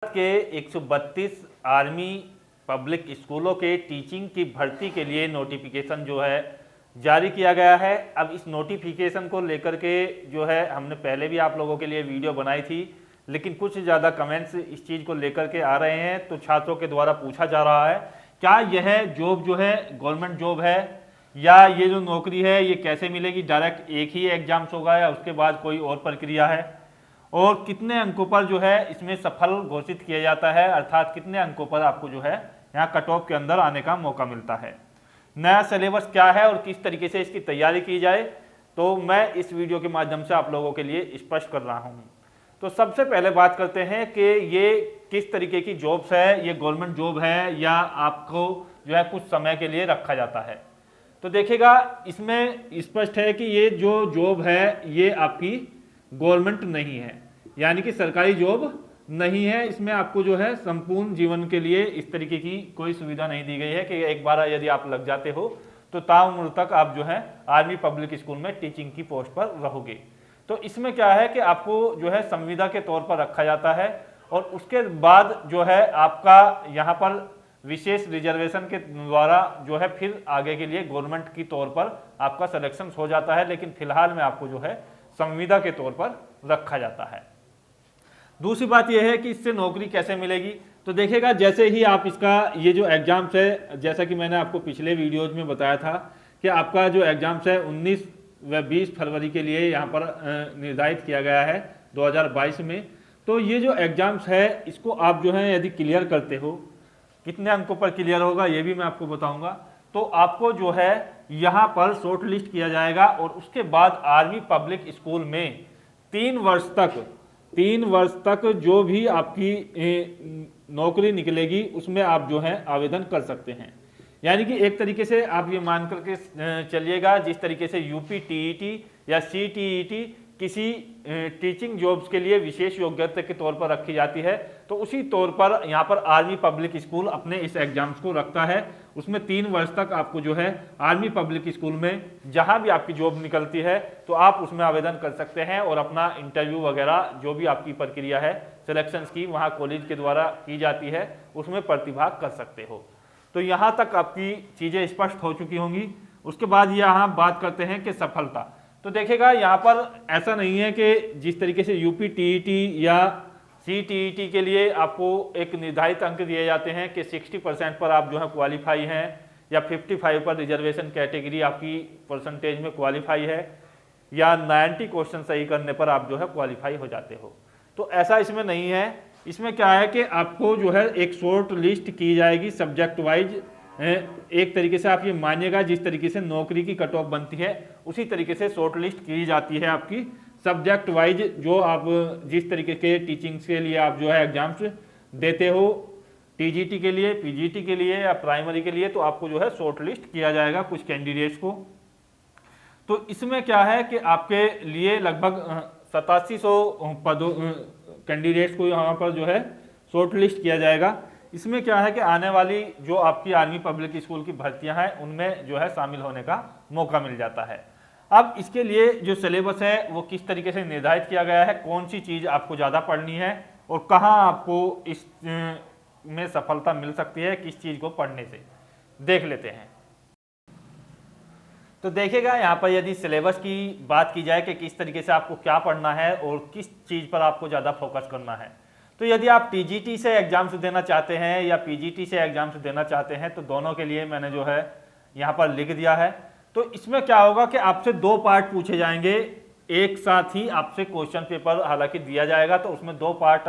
के 132 army public स्कूलों के टीचिंग की भर्ती के लिए नोटिफिकेशन जो है जारी किया गया है। अब इस नोटिफिकेशन को लेकर के जो है हमने पहले भी आप लोगों के लिए वीडियो बनाई थी, लेकिन कुछ ज़्यादा कमेंट्स इस चीज़ को लेकर के आ रहे हैं। तो छात्रों के द्वारा पूछा जा रहा है क्या यह जॉब जो है गवर्नमेंट जॉब है या ये जो नौकरी है ये कैसे मिलेगी, डायरेक्ट एक ही एग्जाम्स होगा या उसके बाद कोई और प्रक्रिया है, और कितने अंकों पर जो है इसमें सफल घोषित किया जाता है, अर्थात कितने अंकों पर आपको जो है यहाँ कट ऑफ के अंदर आने का मौका मिलता है। नया सिलेबस क्या है और किस तरीके से इसकी तैयारी की जाए, तो मैं इस वीडियो के माध्यम से आप लोगों के लिए स्पष्ट कर रहा हूँ। तो सबसे पहले बात करते हैं कि ये किस तरीके की जॉब्स है, ये गवर्नमेंट जॉब है या आपको जो है कुछ समय के लिए रखा जाता है। तो देखिएगा इसमें स्पष्ट है कि ये जो जॉब है ये आपकी गवर्नमेंट नहीं है, यानी कि सरकारी जॉब नहीं है। इसमें आपको जो है संपूर्ण जीवन के लिए इस तरीके की कोई सुविधा नहीं दी गई है कि एक बार यदि आप लग जाते हो तो ताउम्र तक आप जो है आर्मी पब्लिक स्कूल में टीचिंग की पोस्ट पर रहोगे। तो इसमें क्या है कि आपको जो है संविदा के तौर पर रखा जाता है और उसके बाद जो है आपका यहाँ पर विशेष रिजर्वेशन के द्वारा जो है फिर आगे के लिए गवर्नमेंट की तौर पर आपका सिलेक्शन हो जाता है, लेकिन फिलहाल में आपको जो है संविदा के तौर पर रखा जाता है। दूसरी बात यह है कि इससे नौकरी कैसे मिलेगी। तो देखिएगा जैसे ही आप इसका ये जो एग्जाम्स है, जैसा कि मैंने आपको पिछले वीडियोज में बताया था कि आपका जो एग्जाम्स है 19 व 20 फरवरी के लिए यहाँ पर निर्धारित किया गया है 2022 में। तो ये जो एग्जाम्स है इसको आप जो है यदि क्लियर करते हो, कितने अंकों पर क्लियर होगा ये भी मैं आपको बताऊंगा। तो आपको जो है यहाँ पर शॉर्ट लिस्ट किया जाएगा और उसके बाद आर्मी पब्लिक स्कूल में 3 वर्ष तक जो भी आपकी नौकरी निकलेगी उसमें आप जो है आवेदन कर सकते हैं। यानी कि एक तरीके से आप ये मान करके चलिएगा, जिस तरीके से यूपी टीईटी या सीटीईटी किसी टीचिंग जॉब्स के लिए विशेष योग्यता के तौर पर रखी जाती है, तो उसी तौर पर यहाँ पर आर्मी पब्लिक स्कूल अपने इस एग्जाम्स को रखता है। उसमें 3 वर्ष तक आपको जो है आर्मी पब्लिक स्कूल में जहाँ भी आपकी जॉब निकलती है तो आप उसमें आवेदन कर सकते हैं और अपना इंटरव्यू वगैरह जो भी आपकी प्रक्रिया है सिलेक्शंस की वहाँ कॉलेज के द्वारा की जाती है उसमें प्रतिभाग कर सकते हो। तो यहाँ तक आपकी चीज़ें स्पष्ट हो चुकी होंगी। उसके बाद यहाँ बात करते हैं कि सफलता। तो देखिएगा यहाँ पर ऐसा नहीं है कि जिस तरीके से यूपी टीईटी या सीटीईटी के लिए आपको एक निर्धारित अंक दिए जाते हैं कि 60% पर आप जो है क्वालिफाई हैं या 55 पर रिजर्वेशन कैटेगरी आपकी परसेंटेज में क्वालिफाई है या 90 क्वेश्चन सही करने पर आप जो है क्वालिफाई हो जाते हो। तो ऐसा इसमें नहीं है। इसमें क्या है कि आपको जो है एक शॉर्ट लिस्ट की जाएगी सब्जेक्ट वाइज। एक तरीके से आप ये मानिएगा जिस तरीके से नौकरी की कट ऑफ बनती है उसी तरीके से शॉर्ट लिस्ट की जाती है आपकी सब्जेक्ट वाइज। जो आप जिस तरीके के टीचिंग्स के लिए आप जो है एग्जाम्स देते हो, टीजीटी के लिए, पीजीटी के लिए या प्राइमरी के लिए, तो आपको जो है शॉर्ट लिस्ट किया जाएगा कुछ कैंडिडेट्स को। तो इसमें क्या है कि आपके लिए लगभग 8700 पदों कैंडिडेट्स को यहाँ पर जो है शॉर्ट लिस्ट किया जाएगा। इसमें क्या है कि आने वाली जो आपकी आर्मी पब्लिक स्कूल की भर्तियां हैं उनमें जो है शामिल होने का मौका मिल जाता है। अब इसके लिए जो सिलेबस है वो किस तरीके से निर्धारित किया गया है, कौन सी चीज़ आपको ज़्यादा पढ़नी है और कहाँ आपको इस में सफलता मिल सकती है, किस चीज़ को पढ़ने से, देख लेते हैं। तो देखिएगा यहाँ पर यदि सिलेबस की बात की जाए कि किस तरीके से आपको क्या पढ़ना है और किस चीज़ पर आपको ज़्यादा फोकस करना है, तो यदि आप टीजीटी से एग्जाम्स देना चाहते हैं या पीजीटी से एग्जाम्स देना चाहते हैं तो दोनों के लिए मैंने जो है यहाँ पर लिख दिया है। तो इसमें क्या होगा कि आपसे 2 पार्ट पूछे जाएंगे, एक साथ ही आपसे क्वेश्चन पेपर हालांकि दिया जाएगा। तो उसमें 2 पार्ट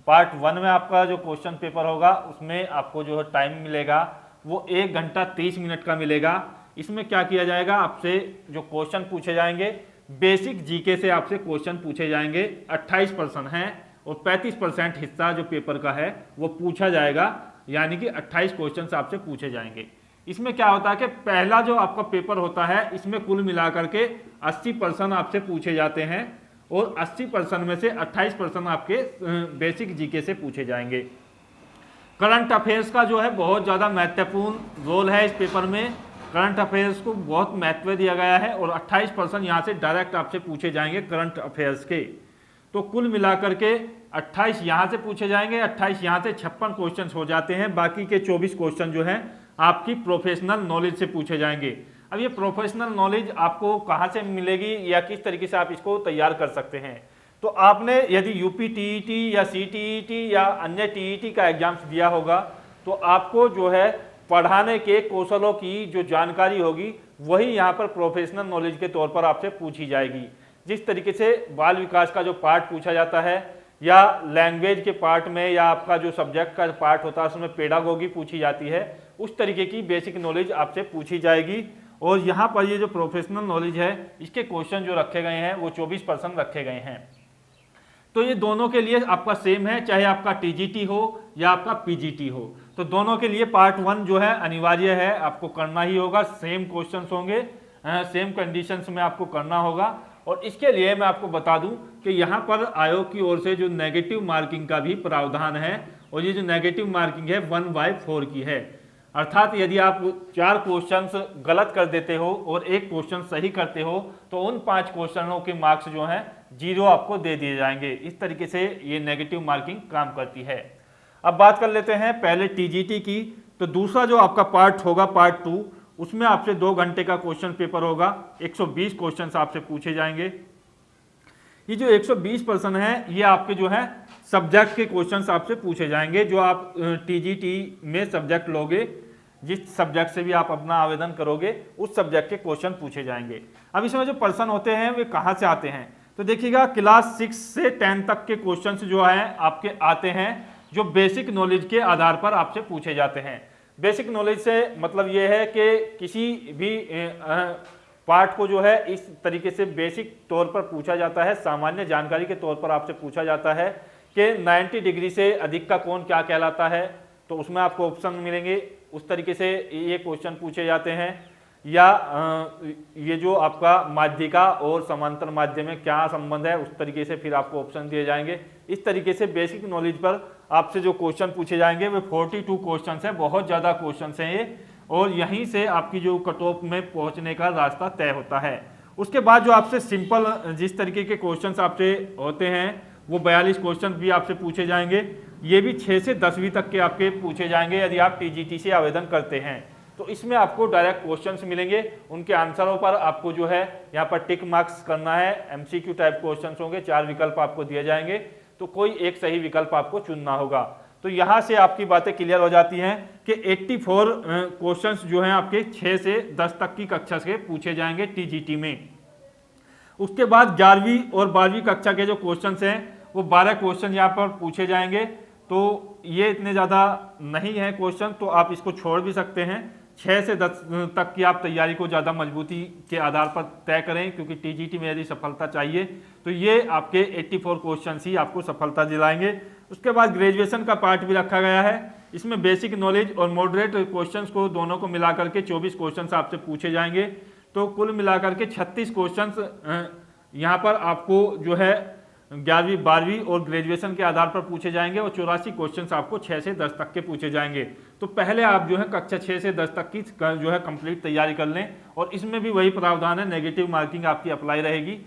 1 में आपका जो क्वेश्चन पेपर होगा उसमें आपको जो है टाइम मिलेगा वो 1 घंटा 30 मिनट का मिलेगा। इसमें क्या किया जाएगा, आपसे जो क्वेश्चन पूछे जाएंगे बेसिक जीके से आपसे क्वेश्चन पूछे जाएंगे। 28% हैं और 35% हिस्सा जो पेपर का है वो पूछा जाएगा, यानी कि 28 क्वेश्चन आपसे पूछे जाएंगे। इसमें क्या होता है कि पहला जो आपका पेपर होता है इसमें कुल मिलाकर के 80% आपसे पूछे जाते हैं और 80% में से 28% आपके बेसिक जीके से पूछे जाएंगे। करंट अफेयर्स का जो है बहुत ज़्यादा महत्वपूर्ण रोल है इस पेपर में। करंट अफेयर्स को बहुत महत्व दिया गया है और 28% यहाँ से डायरेक्ट आपसे पूछे जाएंगे करंट अफेयर्स के। तो कुल मिलाकर के 28 यहाँ से पूछे जाएंगे, 28 यहाँ से 56 क्वेश्चन हो जाते हैं। बाकी के 24 क्वेश्चन जो हैं आपकी प्रोफेशनल नॉलेज से पूछे जाएंगे। अब ये प्रोफेशनल नॉलेज आपको कहाँ से मिलेगी या किस तरीके से आप इसको तैयार कर सकते हैं, तो आपने यदि यूपी टीईटी या सीटीईटी या अन्य टीईटी का एग्जाम्स दिया होगा तो आपको जो है पढ़ाने के कौशलों की जो जानकारी होगी वही यहाँ पर प्रोफेशनल नॉलेज के तौर पर आपसे पूछी जाएगी। जिस तरीके से बाल विकास का जो पार्ट पूछा जाता है या लैंग्वेज के पार्ट में या आपका जो सब्जेक्ट का पार्ट होता है उसमें पेडागोगी पूछी जाती है, उस तरीके की बेसिक नॉलेज आपसे पूछी जाएगी। और यहाँ पर ये जो प्रोफेशनल नॉलेज है इसके क्वेश्चन जो रखे गए हैं वो 24% रखे गए हैं। तो ये दोनों के लिए आपका सेम है, चाहे आपका टीजीटी हो या आपका पीजीटी हो, तो दोनों के लिए पार्ट 1 जो है अनिवार्य है, आपको करना ही होगा। सेम क्वेश्चंस होंगे, सेम कंडीशंस में आपको करना होगा। और इसके लिए मैं आपको बता दूं कि यहाँ पर आयोग की ओर से जो नेगेटिव मार्किंग का भी प्रावधान है, और ये जो नेगेटिव मार्किंग है 1/4 की है। अर्थात यदि आप 4 क्वेश्चंस गलत कर देते हो और 1 क्वेश्चन सही करते हो तो उन 5 क्वेश्चनों के मार्क्स जो हैं 0 आपको दे दिए जाएंगे। इस तरीके से ये नेगेटिव मार्किंग काम करती है। अब बात कर लेते हैं पहले टीजीटी की। तो दूसरा जो आपका पार्ट होगा पार्ट 2, उसमें आपसे 2 घंटे का क्वेश्चन पेपर होगा, 120 क्वेश्चन आपसे पूछे जाएंगे। ये जो 120 प्रश्न है ये आपके जो है सब्जेक्ट के क्वेश्चंस आपसे पूछे जाएंगे। जो आप टीजीटी में सब्जेक्ट लोगे, जिस सब्जेक्ट से भी आप अपना आवेदन करोगे उस सब्जेक्ट के क्वेश्चन पूछे जाएंगे। अब इसमें जो प्रश्न होते हैं वे कहाँ से आते हैं, तो देखिएगा क्लास 6 से 10 तक के क्वेश्चंस जो हैं आपके आते हैं, जो बेसिक नॉलेज के आधार पर आपसे पूछे जाते हैं। बेसिक नॉलेज से मतलब ये है कि किसी भी पार्ट को जो है इस तरीके से बेसिक तौर पर पूछा जाता है, सामान्य जानकारी के तौर पर आपसे पूछा जाता है कि 90 डिग्री से अधिक का कोण क्या कहलाता है, तो उसमें आपको ऑप्शन मिलेंगे। उस तरीके से ये क्वेश्चन पूछे जाते हैं। या ये जो आपका माध्यिका और समांतर माध्य में क्या संबंध है, उस तरीके से फिर आपको ऑप्शन दिए जाएंगे। इस तरीके से बेसिक नॉलेज पर आपसे जो क्वेश्चन पूछे जाएंगे वे 42 क्वेश्चन है, बहुत ज़्यादा क्वेश्चन हैं ये, और यहीं से आपकी जो कट ऑफ में पहुंचने का रास्ता तय होता है। उसके बाद जो आपसे सिंपल जिस तरीके के क्वेश्चंस आपसे होते हैं वो 42 क्वेश्चन भी आपसे पूछे जाएंगे। ये भी 6 से 10वीं तक के आपके पूछे जाएंगे यदि आप टीजीटी से आवेदन करते हैं। तो इसमें आपको डायरेक्ट क्वेश्चंस मिलेंगे, उनके आंसरों पर आपको जो है यहाँ पर टिक मार्क्स करना है। एमसीक्यू टाइप क्वेश्चंस होंगे, 4 विकल्प आपको दिए जाएंगे, तो कोई एक सही विकल्प आपको चुनना होगा। तो यहाँ से आपकी बातें क्लियर हो जाती हैं कि 84 क्वेश्चंस जो हैं आपके 6 से 10 तक की कक्षा से पूछे जाएंगे टीजीटी में। उसके बाद 11वीं और 12वीं कक्षा के जो क्वेश्चंस हैं वो 12 क्वेश्चन यहाँ पर पूछे जाएंगे। तो ये इतने ज़्यादा नहीं है क्वेश्चन, तो आप इसको छोड़ भी सकते हैं। 6 से 10 तक की आप तैयारी को ज़्यादा मजबूती के आधार पर तय करें, क्योंकि टीजीटी में यदि सफलता चाहिए तो ये आपके 84 क्वेश्चन ही आपको सफलता दिलाएंगे। उसके बाद ग्रेजुएशन का पार्ट भी रखा गया है। इसमें बेसिक नॉलेज और मॉडरेट क्वेश्चंस को दोनों को मिलाकर के 24 क्वेश्चंस आपसे पूछे जाएंगे। तो कुल मिलाकर के 36 क्वेश्चंस यहाँ पर आपको जो है 11वीं 12वीं और ग्रेजुएशन के आधार पर पूछे जाएंगे, और 84 क्वेश्चंस आपको 6 से 10 तक के पूछे जाएंगे। तो पहले आप जो है कक्षा 6 से 10 तक की जो है कंप्लीट तैयारी कर लें, और इसमें भी वही प्रावधान है, नेगेटिव मार्किंग आपकी अप्लाई रहेगी।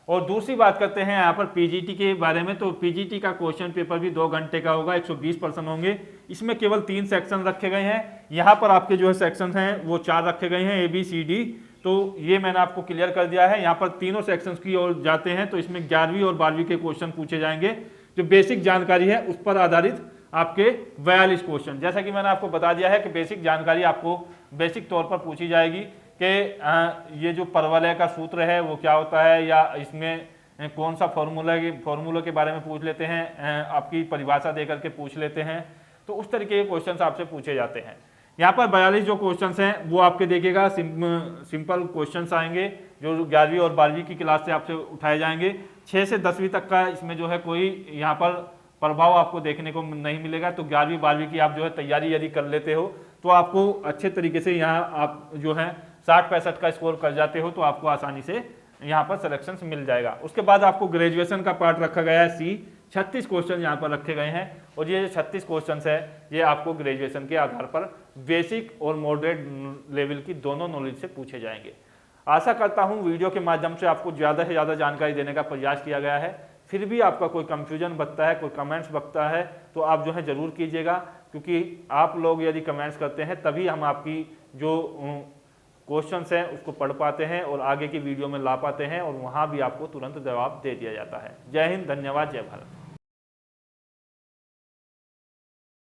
और दूसरी बात करते हैं यहाँ पर पीजीटी के बारे में। तो पीजीटी का क्वेश्चन पेपर भी 2 घंटे का होगा, 120 प्रश्न होंगे। इसमें केवल 3 सेक्शन रखे गए हैं। यहाँ पर आपके जो है सेक्शन हैं वो 4 रखे गए हैं, ABCD। तो ये मैंने आपको क्लियर कर दिया है। यहाँ पर तीनों सेक्शंस की ओर जाते हैं, तो इसमें 11वीं और 12वीं के क्वेश्चन पूछे जाएंगे। जो बेसिक जानकारी है उस पर आधारित आपके 42 क्वेश्चन, जैसा कि मैंने आपको बता दिया है कि बेसिक जानकारी आपको बेसिक तौर पर पूछी जाएगी कि ये जो परवलय का सूत्र है वो क्या होता है, या इसमें कौन सा फॉर्मूलों के बारे में पूछ लेते हैं, आपकी परिभाषा देकर के पूछ लेते हैं। तो उस तरीके के क्वेश्चन आपसे पूछे जाते हैं। यहाँ पर 42 जो क्वेश्चंस हैं वो आपके देखिएगा सिंपल क्वेश्चंस आएंगे, जो 11वीं और 12वीं की क्लास से आपसे उठाए जाएंगे। 6 से 10वीं तक का इसमें जो है कोई यहाँ पर प्रभाव आपको देखने को नहीं मिलेगा। तो 11वीं 12वीं की आप जो है तैयारी यदि कर लेते हो तो आपको अच्छे तरीके से यहाँ आप जो है 60-65 का स्कोर कर जाते हो, तो आपको आसानी से यहाँ पर सिलेक्शन मिल जाएगा। उसके बाद आपको ग्रेजुएशन का पार्ट रखा गया है C, 36 क्वेश्चन यहाँ पर रखे गए हैं, और ये 36 क्वेश्चन है ये आपको ग्रेजुएशन के आधार पर बेसिक और मॉडरेट लेवल की दोनों नॉलेज से पूछे जाएंगे। आशा करता हूँ वीडियो के माध्यम से आपको ज़्यादा से ज़्यादा जानकारी देने का प्रयास किया गया है। फिर भी आपका कोई कंफ्यूजन बचता है, कोई कमेंट्स बचता है, तो आप जो है ज़रूर कीजिएगा, क्योंकि आप लोग यदि कमेंट्स करते हैं तभी हम आपकी जो क्वेश्चंस हैं उसको पढ़ पाते हैं और आगे की वीडियो में ला पाते हैं और वहाँ भी आपको तुरंत जवाब दे दिया जाता है। जय हिंद, धन्यवाद, जय भारत।